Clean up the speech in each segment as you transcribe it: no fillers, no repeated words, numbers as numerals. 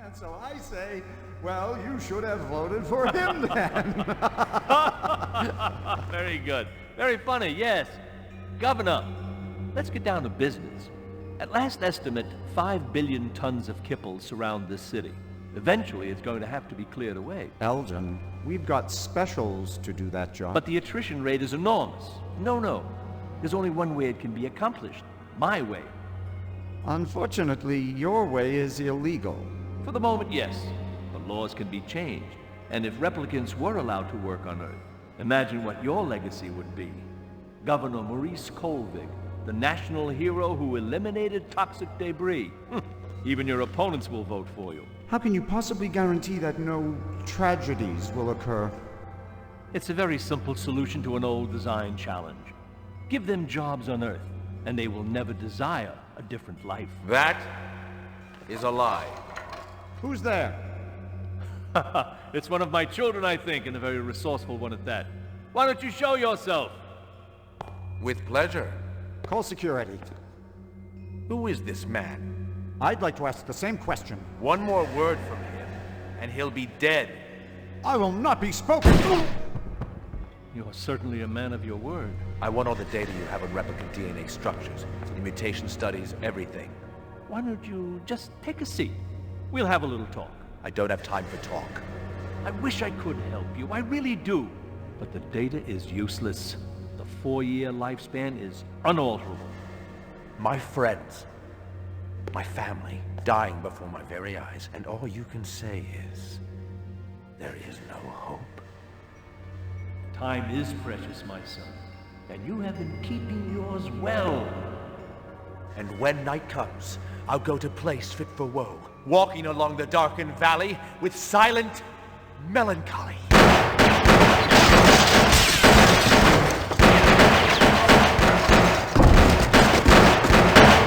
And so I say, well, you should have voted for him then. Very good. Very funny, yes. Governor, let's get down to business. At last estimate, 5 billion tons of kibble surround this city. Eventually, it's going to have to be cleared away. Elgin, we've got specials to do that job. But the attrition rate is enormous. No. There's only one way it can be accomplished. My way. Unfortunately, your way is illegal. For the moment, yes. But laws can be changed. And if replicants were allowed to work on Earth, imagine what your legacy would be. Governor Maurice Colvig, the national hero who eliminated toxic debris. Even your opponents will vote for you. How can you possibly guarantee that no tragedies will occur? It's a very simple solution to an old design challenge. Give them jobs on Earth, and they will never desire a different life. That is a lie. Who's there? It's one of my children, I think, and a very resourceful one at that. Why don't you show yourself? With pleasure. Call security. Who is this man? I'd like to ask the same question. One more word from him, and he'll be dead. I will not be spoken to! You're certainly a man of your word. I want all the data you have on replicant DNA structures, the mutation studies, everything. Why don't you just take a seat? We'll have a little talk. I don't have time for talk. I wish I could help you, I really do. But the data is useless. The 4-year lifespan is unalterable. My friends, my family, dying before my very eyes, and all you can say is, there is no hope. Time is precious, my son, and you have been keeping yours well. And when night comes, I'll go to place fit for woe, walking along the darkened valley with silent melancholy.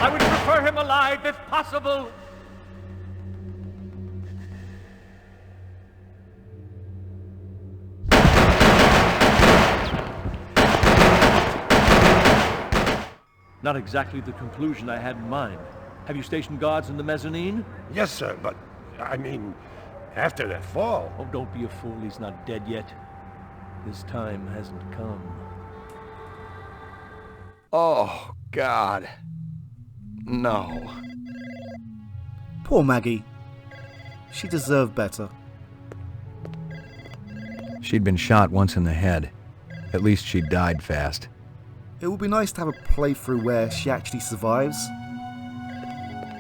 I would prefer him alive if possible. Not exactly the conclusion I had in mind. Have you stationed guards in the mezzanine? Yes, sir, but, I mean, after that fall... Oh, don't be a fool. He's not dead yet. His time hasn't come. Oh, God. No. Poor Maggie. She deserved better. She'd been shot once in the head. At least she died fast. It would be nice to have a playthrough where she actually survives.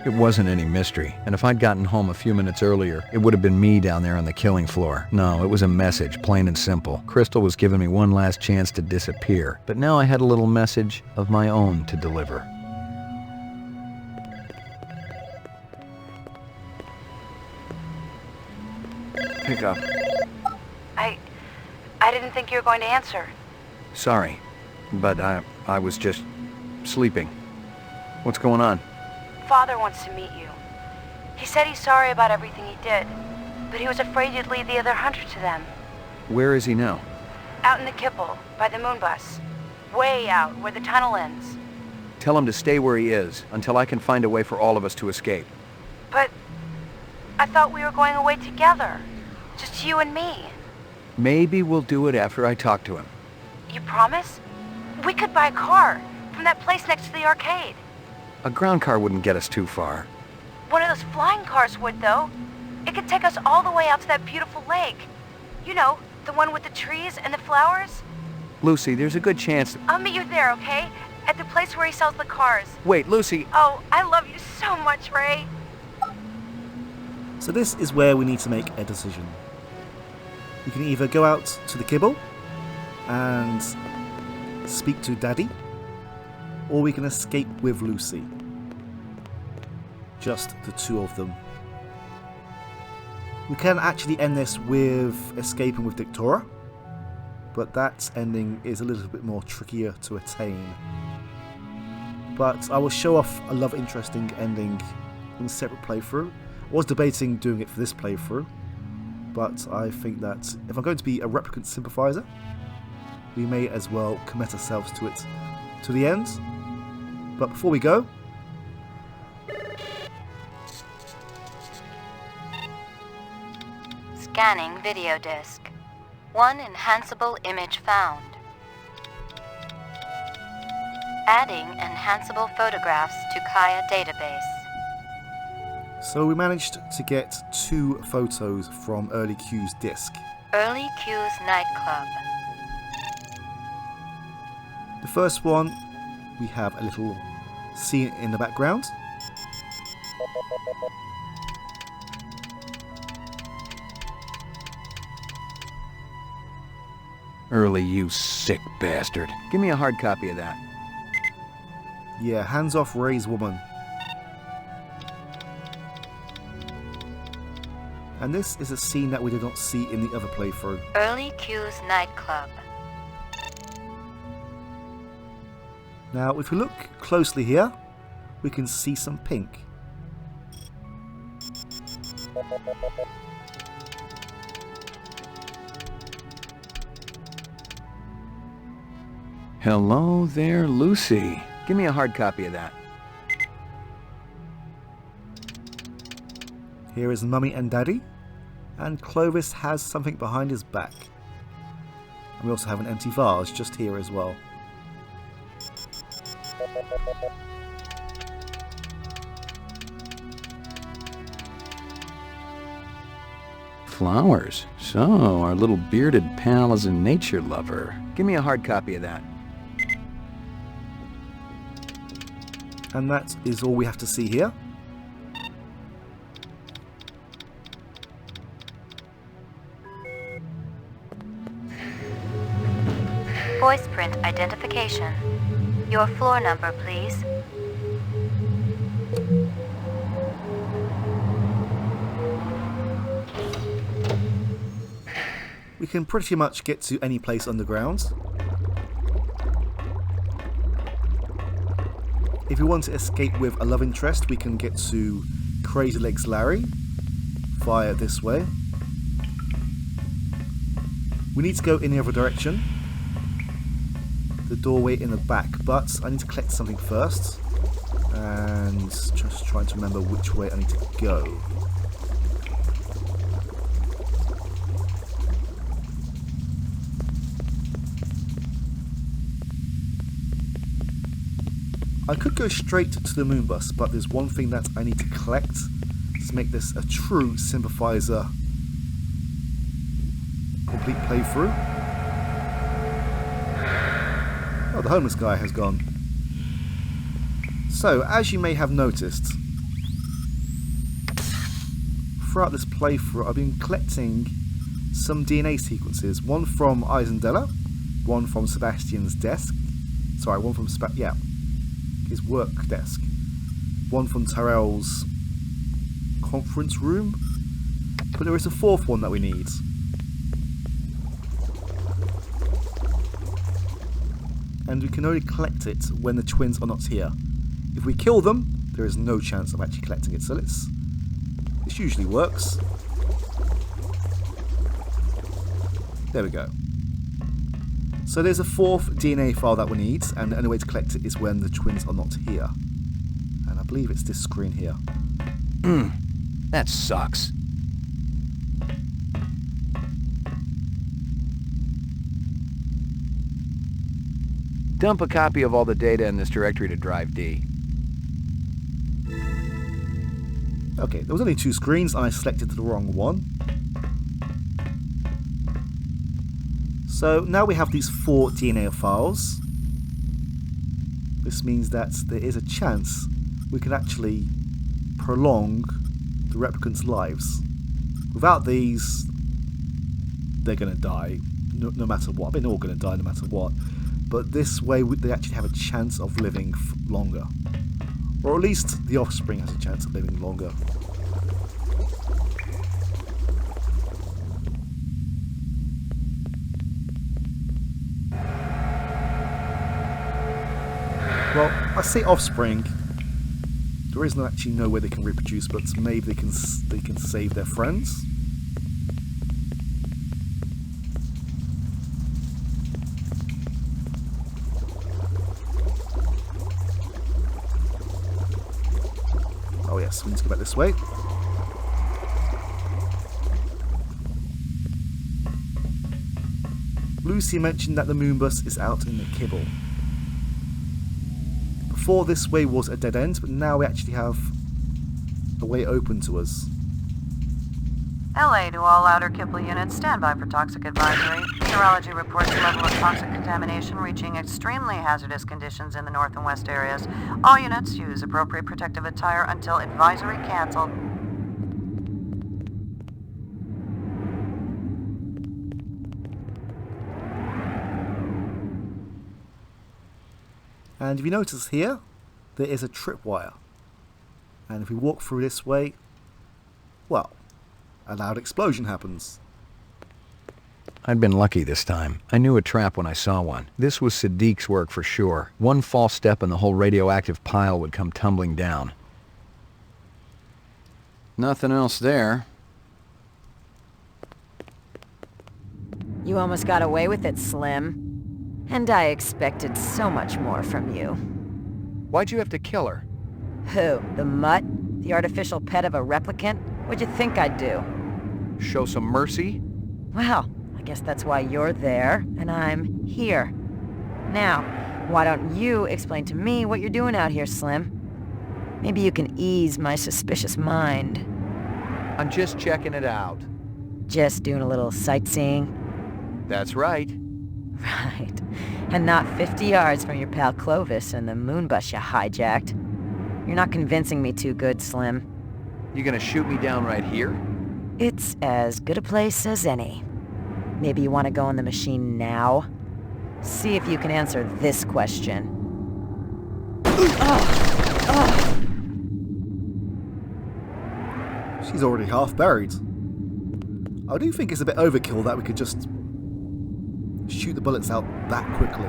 It wasn't any mystery, and if I'd gotten home a few minutes earlier, it would have been me down there on the killing floor. No, it was a message, plain and simple. Crystal was giving me one last chance to disappear, but now I had a little message of my own to deliver. Pick up. I didn't think you were going to answer. Sorry, but I was just sleeping. What's going on? Father wants to meet you. He said he's sorry about everything he did, but he was afraid you'd lead the other hunter to them. Where is he now? Out in the kibble, by the moon bus. Way out, where the tunnel ends. Tell him to stay where he is, until I can find a way for all of us to escape. But I thought we were going away together. Just you and me. Maybe we'll do it after I talk to him. You promise? We could buy a car from that place next to the arcade. A ground car wouldn't get us too far. One of those flying cars would, though. It could take us all the way out to that beautiful lake. You know, the one with the trees and the flowers. Lucy, there's a good chance... I'll meet you there, okay? At the place where he sells the cars. Wait, Lucy... Oh, I love you so much, Ray. So this is where we need to make a decision. We can either go out to the kibble and speak to Daddy, or we can escape with Lucy. Just the two of them. We can actually end this with escaping with Victoria, but that ending is a little bit more trickier to attain. But I will show off a love interesting ending in a separate playthrough. I was debating doing it for this playthrough, but I think that if I'm going to be a replicant sympathizer, we may as well commit ourselves to it to the end. But before we go, Scanning video disc. One enhanceable image found. Adding enhanceable photographs to Kaya database. So we managed to get 2 photos from Early Q's disc. Early Q's nightclub. The first one, we have a little scene in the background. Early, you sick bastard. Give me a hard copy of that. Yeah, hands off Ray's woman. And this is a scene that we did not see in the other playthrough. Early Q's nightclub. Now, if we look closely here, we can see some pink. Hello there, Lucy. Give me a hard copy of that. Here is Mummy and Daddy, and Clovis has something behind his back. And we also have an empty vase just here as well. Flowers. So, our little bearded pal is a nature lover. Give me a hard copy of that. And that is all we have to see here. Voice print identification. Your floor number, please. We can pretty much get to any place underground. If we want to escape with a love interest, we can get to Crazy Legs Larry via this way. We need to go in the other direction, the doorway in the back, but I need to collect something first, and just trying to remember which way I need to go. I could go straight to the moon bus, but there's one thing that I need to collect to make this a true Sympathizer complete playthrough. Oh, the homeless guy has gone. So, as you may have noticed, throughout this playthrough I've been collecting some DNA sequences. One from Isendella, one from Sebastian's desk. Sorry, one from his work desk. One from Tyrell's conference room. But there is a fourth one that we need. And we can only collect it when the twins are not here. If we kill them, there is no chance of actually collecting it. So this usually works. There we go. So there's a fourth DNA file that we need, and the only way to collect it is when the twins are not here. And I believe it's this screen here. That sucks. Dump a copy of all the data in this directory to drive D. Okay, there was only 2 screens and I selected the wrong one. So now we have these 4 DNA files. This means that there is a chance we can actually prolong the replicants' lives. Without these, they're going to die no matter what. I mean, they're all going to die no matter what. But this way they actually have a chance of living longer. Or at least the offspring has a chance of living longer. Well, I say offspring. There is actually no way they can reproduce, but maybe they can save their friends. Oh yes, we need to go back this way. Lucy mentioned that the Moonbus is out in the kibble. Before, this way was a dead end, but now we actually have a way open to us. LA to all outer Kibble units, stand by for toxic advisory. Meteorology reports level of toxic contamination reaching extremely hazardous conditions in the north and west areas. All units use appropriate protective attire until advisory canceled. And if you notice here, there is a tripwire. And if we walk through this way, well, a loud explosion happens. I'd been lucky this time. I knew a trap when I saw one. This was Sadiq's work for sure. One false step and the whole radioactive pile would come tumbling down. Nothing else there. You almost got away with it, Slim. And I expected so much more from you. Why'd you have to kill her? Who? The mutt? The artificial pet of a replicant? What'd you think I'd do? Show some mercy? Well, I guess that's why you're there, and I'm here. Now, why don't you explain to me what you're doing out here, Slim? Maybe you can ease my suspicious mind. I'm just checking it out. Just doing a little sightseeing? That's right. Right. And not 50 yards from your pal Clovis and the moonbus you hijacked. You're not convincing me too good, Slim. You gonna shoot me down right here? It's as good a place as any. Maybe you want to go in the machine now? See if you can answer this question. She's already half buried. I do think it's a bit overkill that we could just shoot the bullets out that quickly.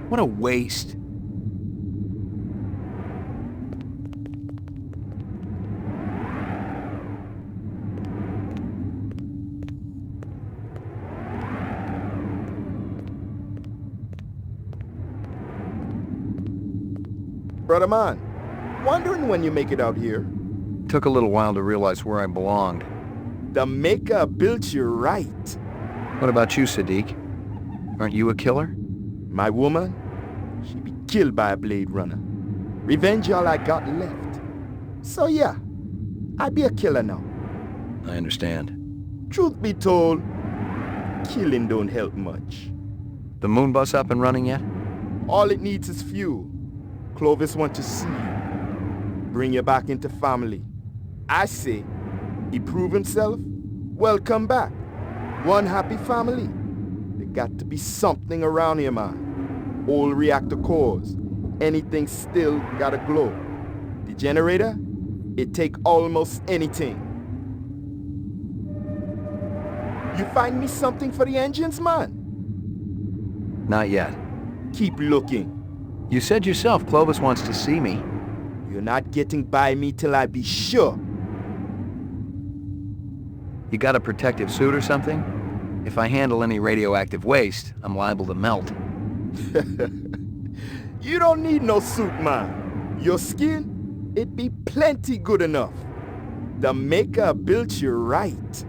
What a waste. Brother man, wondering when you make it out here. Took a little while to realize where I belonged. The Maker built you right. What about you, Sadiq? Aren't you a killer? My woman, she be killed by a Blade Runner. Revenge all I got left. So yeah, I be a killer now. I understand. Truth be told, killing don't help much. The moonbus up and running yet? All it needs is fuel. Clovis wants to see you. Bring you back into family. I say, he prove himself, welcome back. One happy family. There got to be something around here, man. Old reactor cores. Anything still gotta glow. The generator, it take almost anything. You find me something for the engines, man? Not yet. Keep looking. You said yourself Clovis wants to see me. You're not getting by me till I be sure. You got a protective suit or something? If I handle any radioactive waste, I'm liable to melt. You don't need no suit, man. Your skin, it be plenty good enough. The Maker built you right.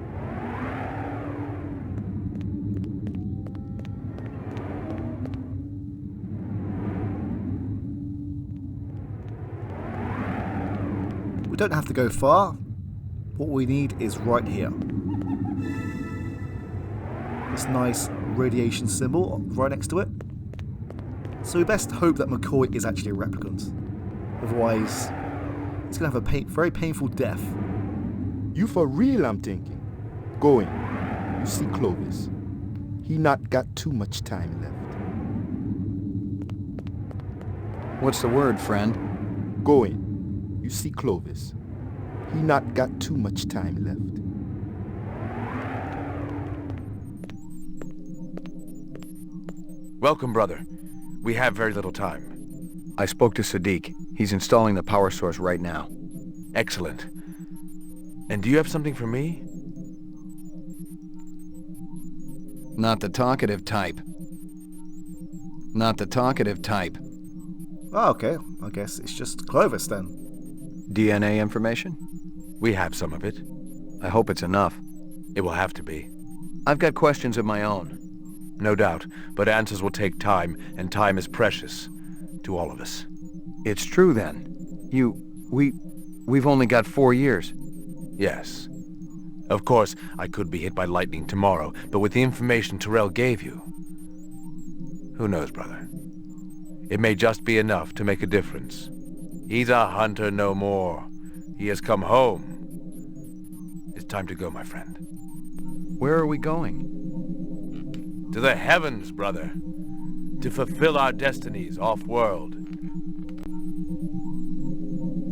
We don't have to go far. What we need is right here. This nice radiation symbol right next to it. So we best hope that McCoy is actually a replicant. Otherwise, he's going to have a very painful death. You for real, I'm thinking. Going. You see Clovis. He not got too much time left. What's the word, friend? Going. You see Clovis. He not got too much time left. Welcome, brother. We have very little time. I spoke to Sadiq. He's installing the power source right now. Excellent. And do you have something for me? Not the talkative type. Not the talkative type. Oh, okay. I guess it's just Clovis then. DNA information? We have some of it. I hope it's enough. It will have to be. I've got questions of my own. No doubt, but answers will take time, and time is precious to all of us. It's true then. We've only got 4 years. Yes. Of course, I could be hit by lightning tomorrow, but with the information Terrell gave you, who knows, brother? It may just be enough to make a difference. He's a hunter no more. He has come home. It's time to go, my friend. Where are we going? To the heavens, brother. To fulfill our destinies off-world.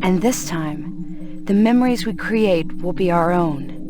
And this time, the memories we create will be our own.